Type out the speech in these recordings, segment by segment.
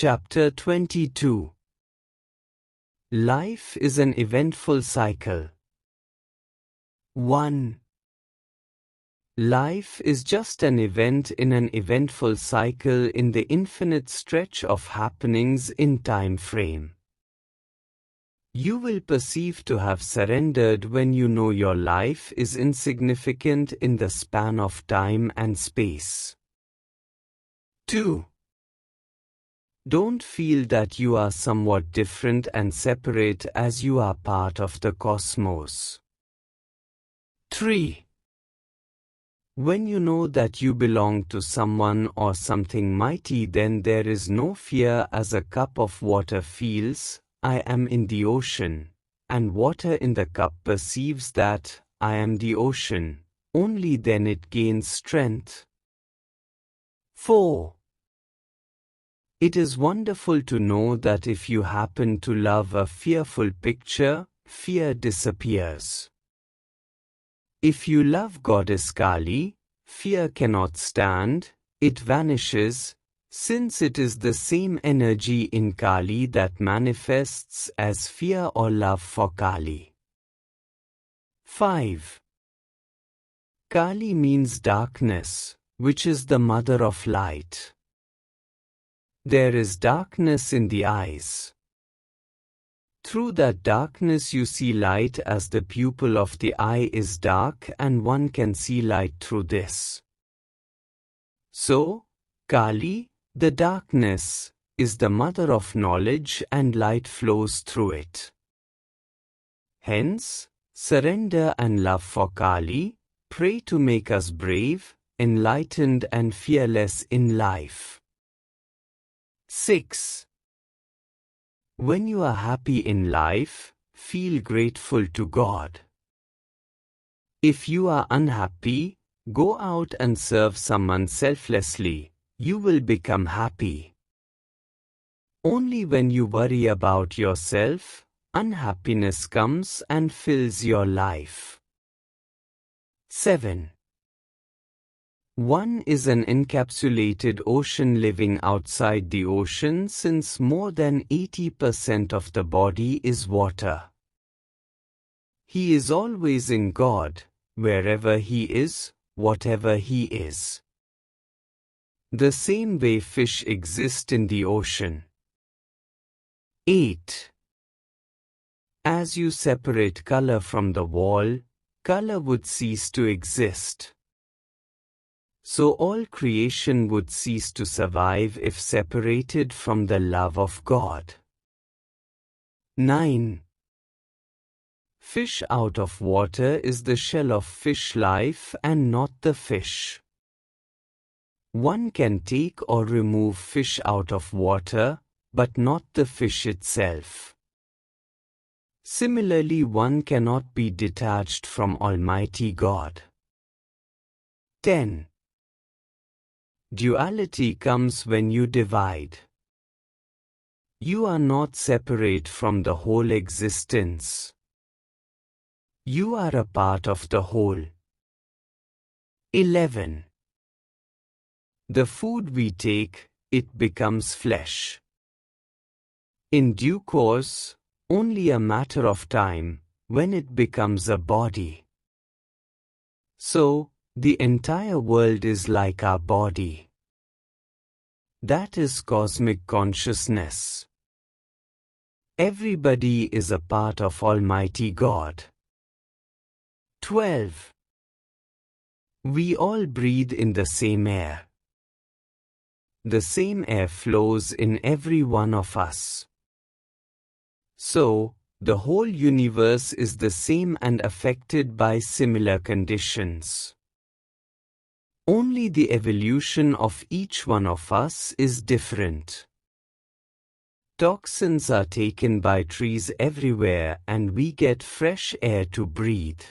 Chapter 22. Life is an eventful cycle. 1. Life is just an event in an eventful cycle in the infinite stretch of happenings in time frame. You will perceive to have surrendered when you know your life is insignificant in the span of time and space. 2. Don't feel that you are somewhat different and separate as you are part of the cosmos. 3. When you know that you belong to someone or something mighty, then there is no fear, as a cup of water feels, I am in the ocean, and water in the cup perceives that, I am the ocean, only then it gains strength. 4. It is wonderful to know that if you happen to love a fearful picture, fear disappears. If you love GoddessKali, fear cannot stand, it vanishes, since it is the same energy in Kali that manifests as fear or love for Kali. 5. Kali means darkness, which is the mother of light. There is darkness in the eyes. Through that darkness you see light, as the pupil of the eye is dark and one can see light through this. So, Kali, the darkness, is the mother of knowledge and light flows through it. Hence, surrender and love for Kali, pray to make us brave, enlightened and fearless in life. 6. When you are happy in life, feel grateful to God. If you are unhappy, go out and serve someone selflessly, you will become happy. Only when you worry about yourself, unhappiness comes and fills your life. 7. One is an encapsulated ocean living outside the ocean, since more than 80% of the body is water. He is always in God, wherever he is, whatever he is. The same way fish exist in the ocean. 8. As you separate color from the wall, color would cease to exist. So all creation would cease to survive if separated from the love of God. 9. Fish out of water is the shell of fish life and not the fish. One can take or remove fish out of water, but not the fish itself. Similarly, one cannot be detached from Almighty God. 10. Duality comes when you divide. You are not separate from the whole existence. You are a part of the whole. 11. The food we take, it becomes flesh. In due course, only a matter of time, when it becomes a body. So, the entire world is like our body. That is cosmic consciousness. Everybody is a part of Almighty God. 12. We all breathe in the same air. The same air flows in every one of us. So, the whole universe is the same and affected by similar conditions. Only the evolution of each one of us is different. Toxins are taken by trees everywhere and we get fresh air to breathe.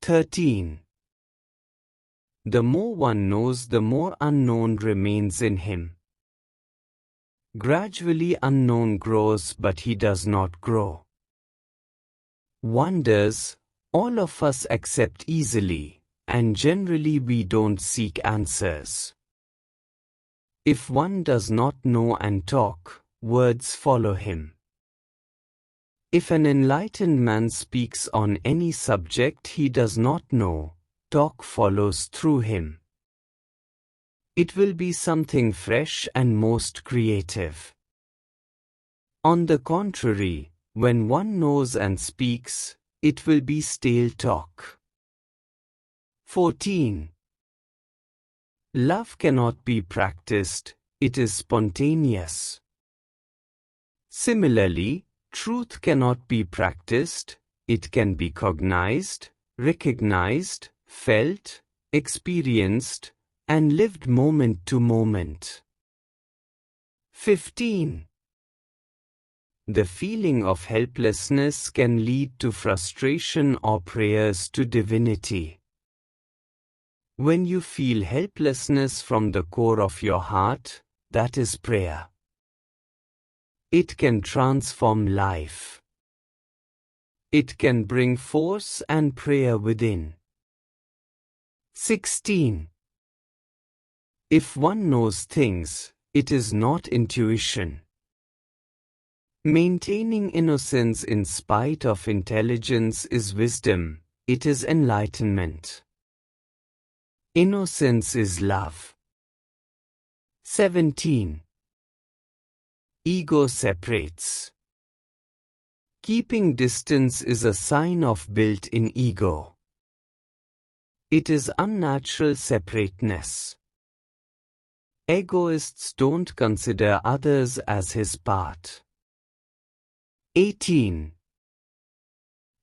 13. The more one knows, the more unknown remains in him. Gradually unknown grows, but he does not grow. Wonders, all of us accept easily, and generally we don't seek answers. If one does not know and talk, words follow him. If an enlightened man speaks on any subject he does not know, talk follows through him. It will be something fresh and most creative. On the contrary, when one knows and speaks, it will be stale talk. 14. Love cannot be practiced, it is spontaneous. Similarly, truth cannot be practiced, it can be cognized, recognized, felt, experienced, and lived moment to moment. 15. The feeling of helplessness can lead to frustration or prayers to divinity. When you feel helplessness from the core of your heart, that is prayer. It can transform life. It can bring force and prayer within. 16. If one knows things, it is not intuition. Maintaining innocence in spite of intelligence is wisdom, it is enlightenment. Innocence is love. 17. Ego separates. Keeping distance is a sign of built-in ego. It is unnatural separateness. Egoists don't consider others as his part. 18.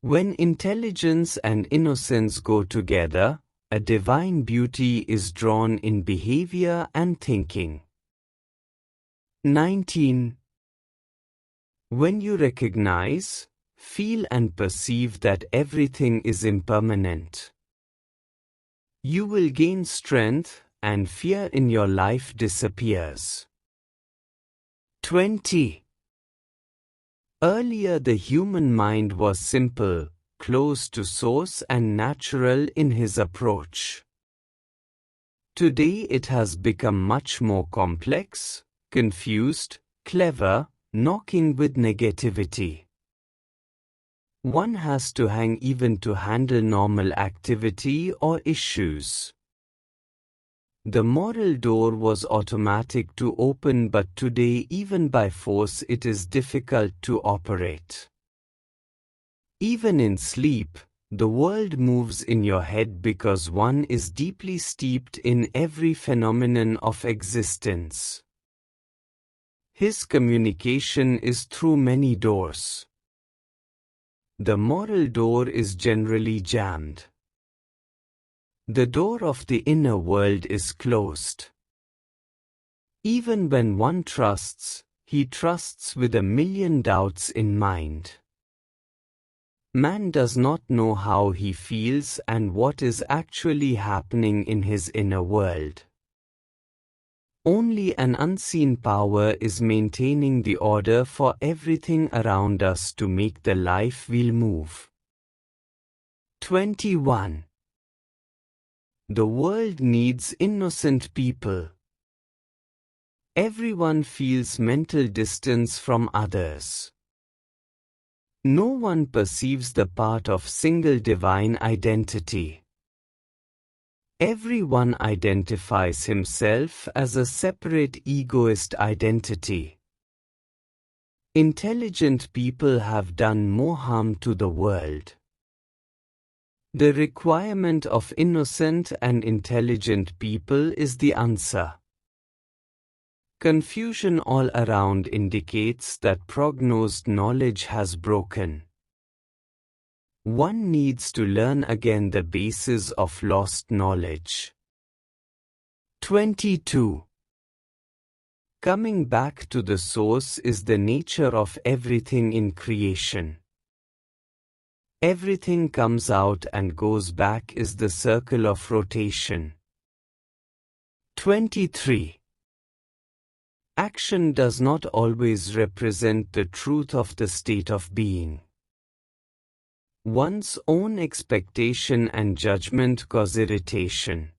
When intelligence and innocence go together, a divine beauty is drawn in behavior and thinking. 19. When you recognize, feel and perceive that everything is impermanent, you will gain strength and fear in your life disappears. 20. Earlier the human mind was simple, close to source and natural in his approach. Today it has become much more complex, confused, clever, knocking with negativity. One has to hang even to handle normal activity or issues. The moral door was automatic to open, but today even by force it is difficult to operate. Even in sleep, the world moves in your head because one is deeply steeped in every phenomenon of existence. His communication is through many doors. The moral door is generally jammed. The door of the inner world is closed. Even when one trusts, he trusts with 1,000,000 doubts in mind. Man does not know how he feels and what is actually happening in his inner world. Only an unseen power is maintaining the order for everything around us to make the life wheel move. 21. The world needs innocent people. Everyone feels mental distance from others. No one perceives the part of single divine identity. Everyone identifies himself as a separate egoist identity. Intelligent people have done more harm to the world. The requirement of innocent and intelligent people is the answer. Confusion all around indicates that prognosed knowledge has broken. One needs to learn again the basis of lost knowledge. 22. Coming back to the source is the nature of everything in creation. Everything comes out and goes back is the circle of rotation. 23. Action does not always represent the truth of the state of being. One's own expectation and judgment cause irritation.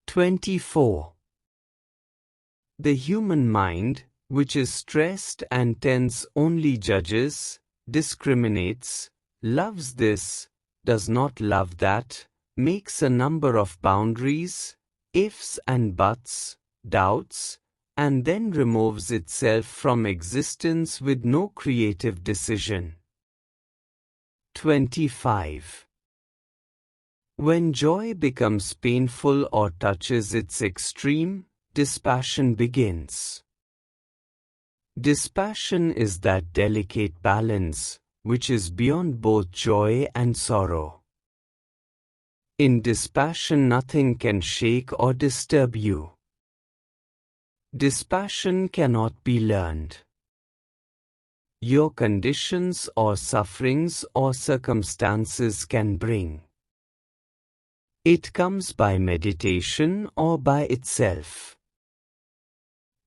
24. The human mind, which is stressed and tense, only judges, discriminates, loves this, does not love that, makes a number of boundaries, ifs and buts, doubts, and then removes itself from existence with no creative decision. 25. When joy becomes painful or touches its extreme, dispassion begins. Dispassion is that delicate balance, which is beyond both joy and sorrow. In dispassion nothing can shake or disturb you. Dispassion cannot be learned. Your conditions or sufferings or circumstances can bring. It comes by meditation or by itself.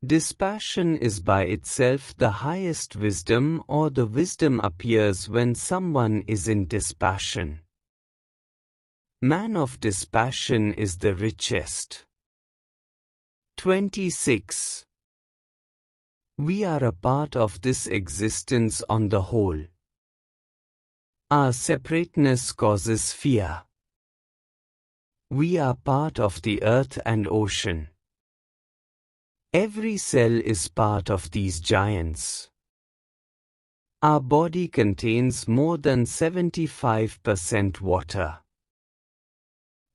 Dispassion is by itself the highest wisdom, or the wisdom appears when someone is in dispassion. Man of dispassion is the richest. 26. We are a part of this existence on the whole. Our separateness causes fear. We are part of the earth and ocean. Every cell is part of these giants. Our body contains more than 75% water.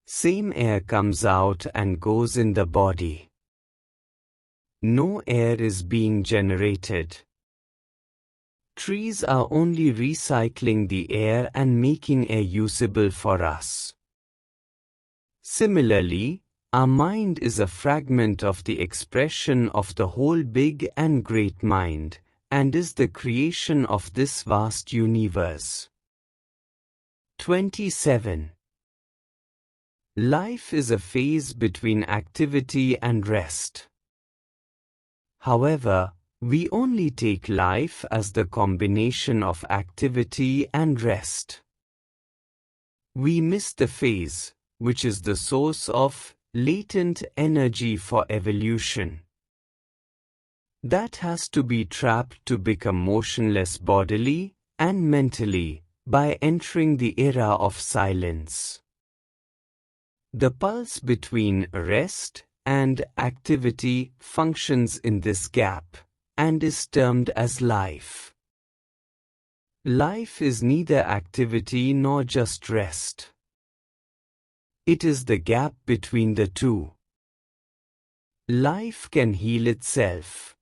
Same air comes out and goes in the body. No air is being generated. Trees are only recycling the air and making air usable for us. Similarly, our mind is a fragment of the expression of the whole big and great mind, and is the creation of this vast universe. 27. Life is a phase between activity and rest. However, we only take life as the combination of activity and rest. We miss the phase, which is the source of latent energy for evolution. That has to be trapped to become motionless bodily and mentally by entering the era of silence. The pulse between rest and activity functions in this gap and is termed as life. Life is neither activity nor just rest. It is the gap between the two. Life can heal itself.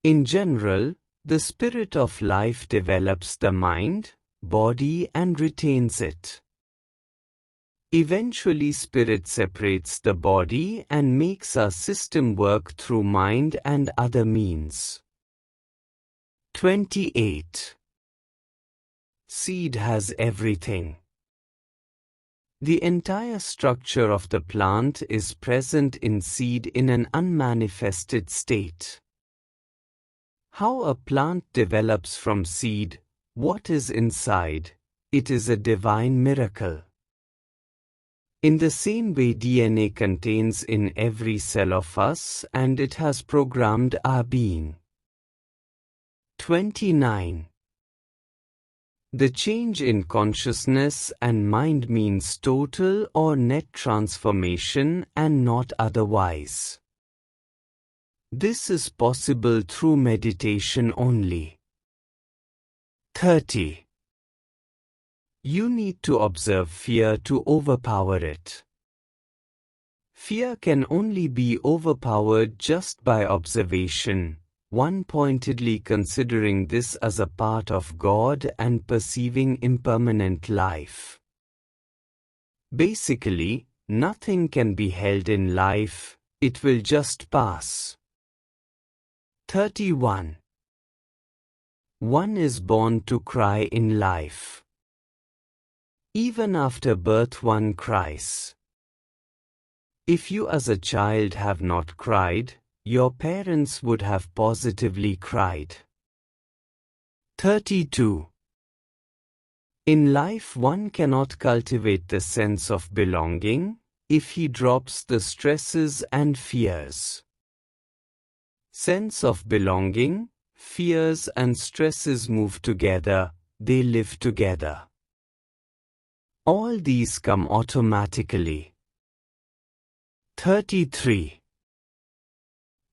In general, the spirit of life develops the mind, body, and retains it. Eventually, spirit separates the body and makes our system work through mind and other means. 28. Seed has everything. The entire structure of the plant is present in seed in an unmanifested state. How a plant develops from seed, what is inside, it is a divine miracle. In the same way, DNA contains in every cell of us, and it has programmed our being. 29. The change in consciousness and mind means total or net transformation and not otherwise. This is possible through meditation only. 30. You need to observe fear to overpower it. Fear can only be overpowered just by observation, one pointedly considering this as a part of God and perceiving impermanent life. Basically, nothing can be held in life, it will just pass. 31. One is born to cry in life. Even after birth one cries. If you as a child have not cried, your parents would have positively cried. 32. In life one cannot cultivate the sense of belonging if he drops the stresses and fears. Sense of belonging, fears and stresses move together, they live together. All these come automatically. 33.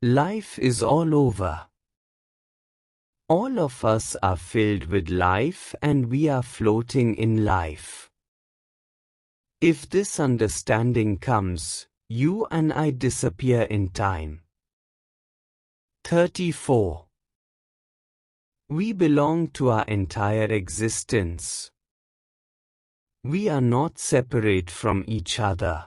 Life is all over. All of us are filled with life and we are floating in life. If this understanding comes, you and I disappear in time. 34. We belong to our entire existence. We are not separate from each other.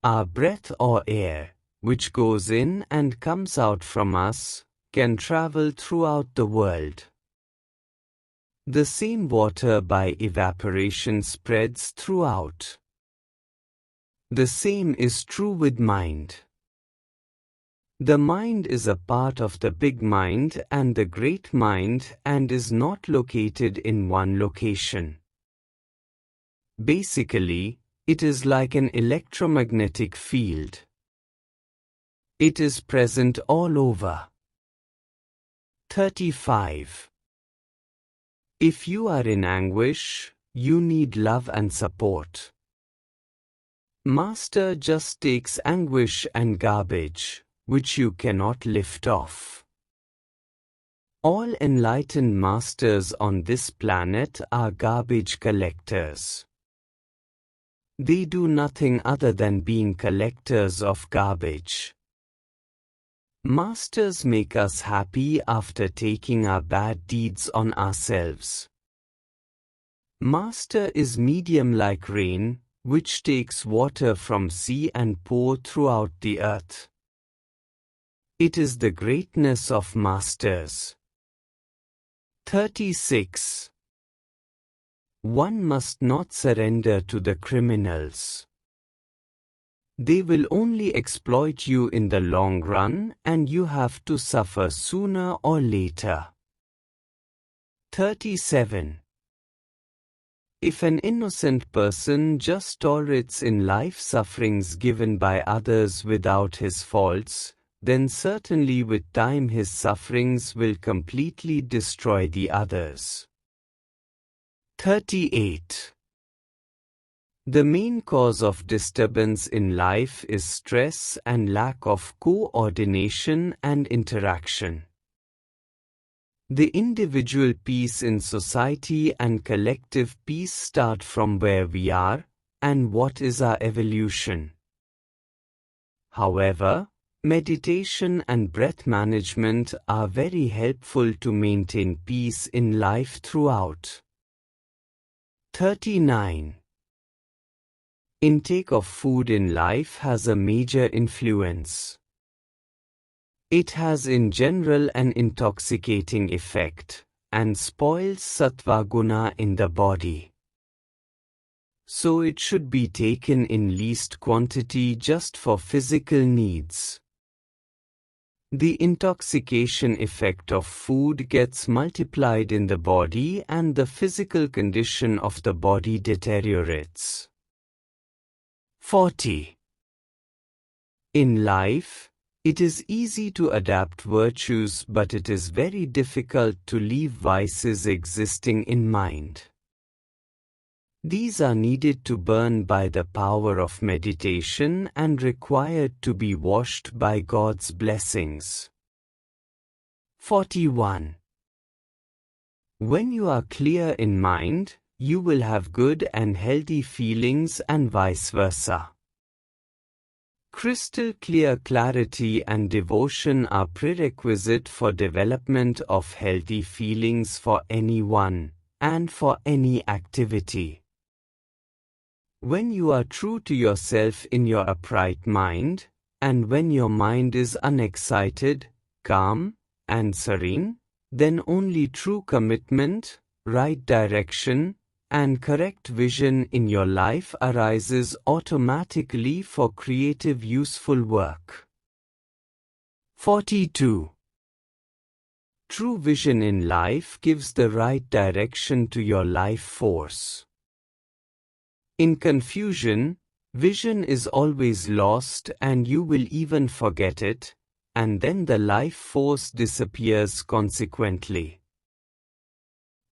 Our breath or air, which goes in and comes out from us, can travel throughout the world. The same water by evaporation spreads throughout. The same is true with mind. The mind is a part of the big mind and the great mind and is not located in one location. Basically, it is like an electromagnetic field. It is present all over. 35. If you are in anguish, you need love and support. Master just takes anguish and garbage, which you cannot lift off. All enlightened masters on this planet are garbage collectors. They do nothing other than being collectors of garbage. Masters make us happy after taking our bad deeds on ourselves. Master is medium like rain, which takes water from sea and pour throughout the earth. It is the greatness of masters. 36. One must not surrender to the criminals. They will only exploit you in the long run and you have to suffer sooner or later. 37. If an innocent person just tolerates in life sufferings given by others without his faults, then certainly with time his sufferings will completely destroy the others. 38. The main cause of disturbance in life is stress and lack of coordination and interaction. The individual peace in society and collective peace start from where we are, and what is our evolution. However, meditation and breath management are very helpful to maintain peace in life throughout. 39. Intake of food in life has a major influence. It has in general an intoxicating effect, and spoils sattva guna in the body. So it should be taken in least quantity just for physical needs. The intoxication effect of food gets multiplied in the body and the physical condition of the body deteriorates. 40. In life, it is easy to adapt virtues, but it is very difficult to leave vices existing in mind. These are needed to burn by the power of meditation and required to be washed by God's blessings. 41. When you are clear in mind, you will have good and healthy feelings and vice versa. Crystal clear clarity and devotion are prerequisite for development of healthy feelings for anyone, and for any activity. When you are true to yourself in your upright mind, and when your mind is unexcited, calm, and serene, then only true commitment, right direction, and correct vision in your life arises automatically for creative useful work. 42. True vision in life gives the right direction to your life force. In confusion, vision is always lost and you will even forget it, and then the life force disappears consequently.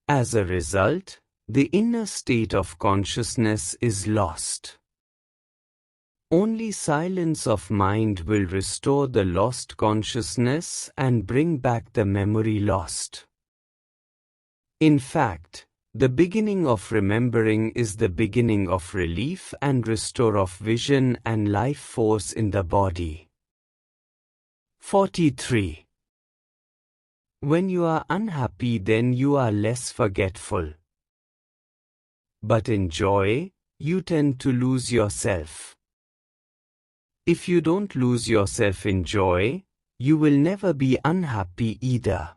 As a result, the inner state of consciousness is lost. Only silence of mind will restore the lost consciousness and bring back the memory lost. In fact, the beginning of remembering is the beginning of relief and restore of vision and life force in the body. 43. When you are unhappy, then you are less forgetful. But in joy, you tend to lose yourself. If you don't lose yourself in joy, you will never be unhappy either.